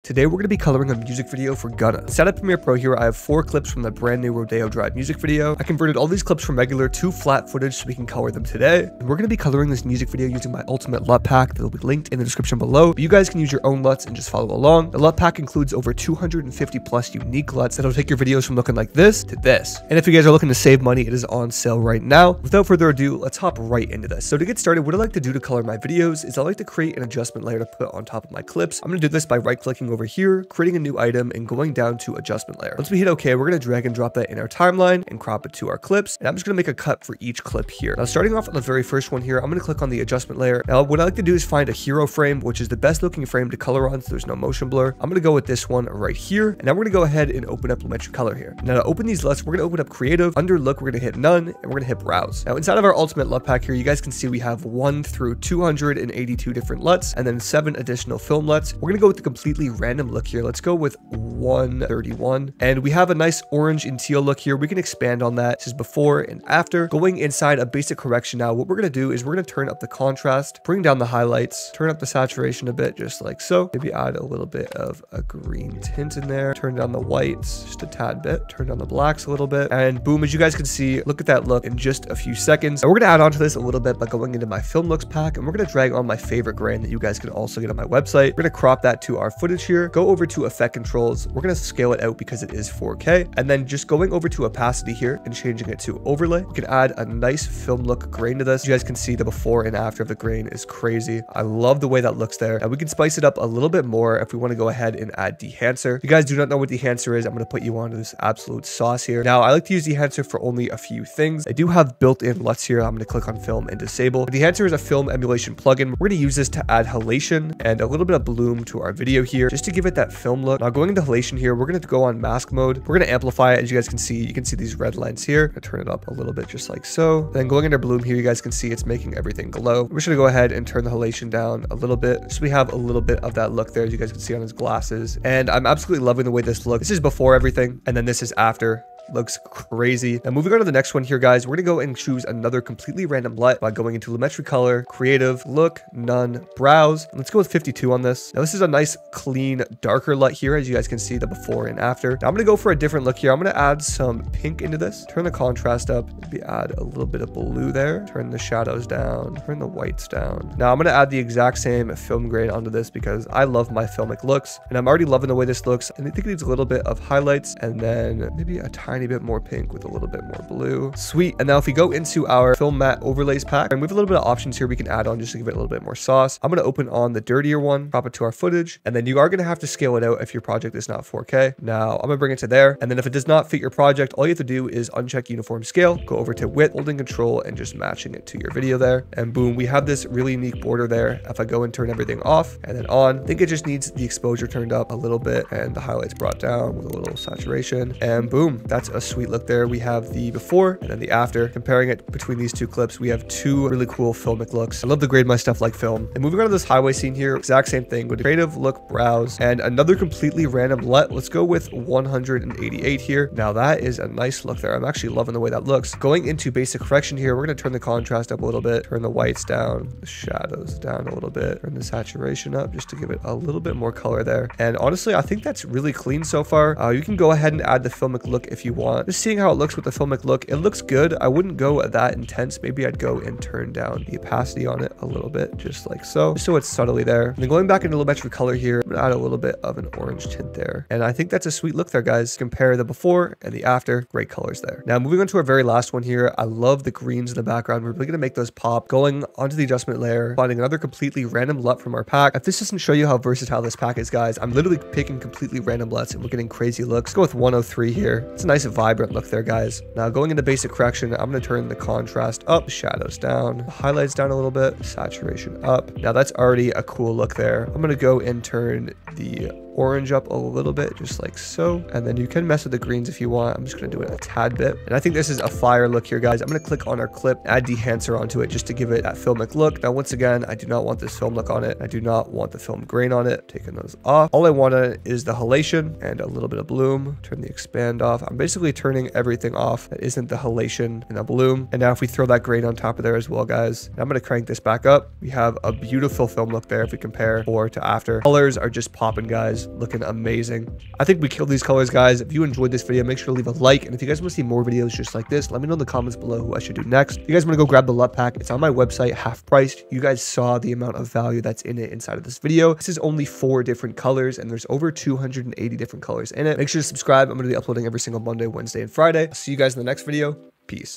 Today we're going to be coloring a music video for Gunna. Set up Premiere Pro here. I have 4 clips from the brand new Rodeo Drive music video. I converted all these clips from regular to flat footage so we can color them today. And we're going to be coloring this music video using my ultimate LUT pack that will be linked in the description below. But you guys can use your own LUTs and just follow along. The LUT pack includes over 250 plus unique LUTs that'll take your videos from looking like this to this. And if you guys are looking to save money, it is on sale right now. Without further ado, let's hop right into this. So to get started, what I like to do to color my videos is I like to create an adjustment layer to put on top of my clips. I'm going to do this by right clicking over here, creating a new item and going down to adjustment layer. Once we hit OK, we're going to drag and drop that in our timeline and crop it to our clips. And I'm just going to make a cut for each clip here. Now, starting off on the very first one here, I'm going to click on the adjustment layer. Now, what I like to do is find a hero frame, which is the best looking frame to color on so there's no motion blur. I'm going to go with this one right here. And now we're going to go ahead and open up Lumetri Color here. Now, to open these LUTs, we're going to open up Creative. Under Look, we're going to hit None, and we're going to hit Browse. Now, inside of our Ultimate LUT pack here, you guys can see we have 1 through 282 different LUTs, and then 7 additional film LUTs. We're going to go with the completely random look here. Let's go with 131, and we have a nice orange and teal look here. We can expand on that. This is before and after. Going inside a basic correction now, what we're going to do is we're going to turn up the contrast, bring down the highlights, turn up the saturation a bit, just like so. Maybe add a little bit of a green tint in there, turn down the whites just a tad bit, turn down the blacks a little bit, and boom, as you guys can see, look at that look in just a few seconds. And we're going to add on to this a little bit by going into my film looks pack, and we're going to drag on my favorite grain that you guys can also get on my website. We're going to crop that to our footage here, go over to effect controls. We're going to scale it out because it is 4K, and then just going over to opacity here and changing it to overlay. We can add a nice film look grain to this. You guys can see the before and after of the grain is crazy. I love the way that looks there. And we can spice it up a little bit more if we want to go ahead and add dehancer. If you guys do not know what dehancer is, I'm going to put you onto this absolute sauce here. Now, I like to use dehancer for only a few things. I do have built-in LUTs here. I'm going to click on film and disable. Dehancer is a film emulation plugin. We're going to use this to add halation and a little bit of bloom to our video here, just to give it that film look. Now, going into halation here, we're going to go on mask mode. We're going to amplify it. As you guys can see, you can see these red lines here. I'm going to turn it up a little bit just like so. Then going into bloom here, you guys can see it's making everything glow. We're just going to go ahead and turn the halation down a little bit, so we have a little bit of that look there, as you guys can see on his glasses. And I'm absolutely loving the way this looks. This is before everything, and then this is after. Looks crazy. Now, moving on to the next one here, guys, we're gonna go and choose another completely random LUT by going into Lumetri Color, Creative, Look, None, Browse. Let's go with 52 on this. Now, this is a nice, clean, darker LUT here, as you guys can see the before and after. Now, I'm gonna go for a different look here. I'm gonna add some pink into this, turn the contrast up, maybe add a little bit of blue there, turn the shadows down, turn the whites down. Now, I'm gonna add the exact same film grain onto this because I love my filmic looks, and I'm already loving the way this looks, and I think it needs a little bit of highlights, and then maybe a tiny bit more pink with a little bit more blue. Sweet. And now if we go into our film matte overlays pack, and we have a little bit of options here we can add on just to give it a little bit more sauce. I'm going to open on the dirtier one, crop it to our footage, and then you are going to have to scale it out if your project is not 4K. Now I'm going to bring it to there, and then if it does not fit your project, all you have to do is uncheck uniform scale, go over to width, holding control and just matching it to your video there, and boom, we have this really unique border there. If I go and turn everything off and then on, I think it just needs the exposure turned up a little bit and the highlights brought down with a little saturation, and boom, that's a sweet look there. We have the before and then the after. Comparing it between these two clips, we have 2 really cool filmic looks. I love to grade my stuff like film. And moving on to this highway scene here, exact same thing with Creative, Look, Browse, and another completely random LUT. Let's go with 188 here. Now that is a nice look there. I'm actually loving the way that looks. Going into basic correction here, we're going to turn the contrast up a little bit, turn the whites down, the shadows down a little bit, turn the saturation up just to give it a little bit more color there. And honestly, I think that's really clean so far. You can go ahead and add the filmic look if you want. Just seeing how it looks with the filmic look, it looks good. I wouldn't go that intense. Maybe I'd go and turn down the opacity on it a little bit, just like so, just so it's subtly there. And then going back into Lumetri Color here, I'm gonna add a little bit of an orange tint there, and I think that's a sweet look there, guys. Compare the before and the after, great colors there. Now moving on to our very last one here, I love the greens in the background. We're really gonna make those pop. Going onto the adjustment layer, finding another completely random LUT from our pack. If this doesn't show you how versatile this pack is, guys, I'm literally picking completely random LUTs and we're getting crazy looks. Let's go with 103 here. It's a nice vibrant look there, guys. Now going into basic correction, I'm going to turn the contrast up, shadows down, the highlights down a little bit, saturation up. Now that's already a cool look there. I'm going to go and turn the orange up a little bit, just like so. And then you can mess with the greens if you want. I'm just going to do it a tad bit. And I think this is a fire look here, guys. I'm going to click on our clip, add dehancer onto it just to give it that filmic look. Now, once again, I do not want this film look on it. I do not want the film grain on it. Taking those off. All I want is the halation and a little bit of bloom. Turn the expand off. I'm basically basically turning everything off that isn't the halation and the bloom. And now if we throw that grain on top of there as well, guys, I'm going to crank this back up. We have a beautiful film look there if we compare before to after. Colors are just popping, guys, looking amazing. I think we killed these colors, guys. If you enjoyed this video, make sure to leave a like. And if you guys want to see more videos just like this, let me know in the comments below who I should do next. If you guys want to go grab the LUT pack, it's on my website, half priced. You guys saw the amount of value that's in it inside of this video. This is only 4 different colors and there's over 280 different colors in it. Make sure to subscribe. I'm going to be uploading every single Monday, Wednesday, and Friday. I'll see you guys in the next video. Peace.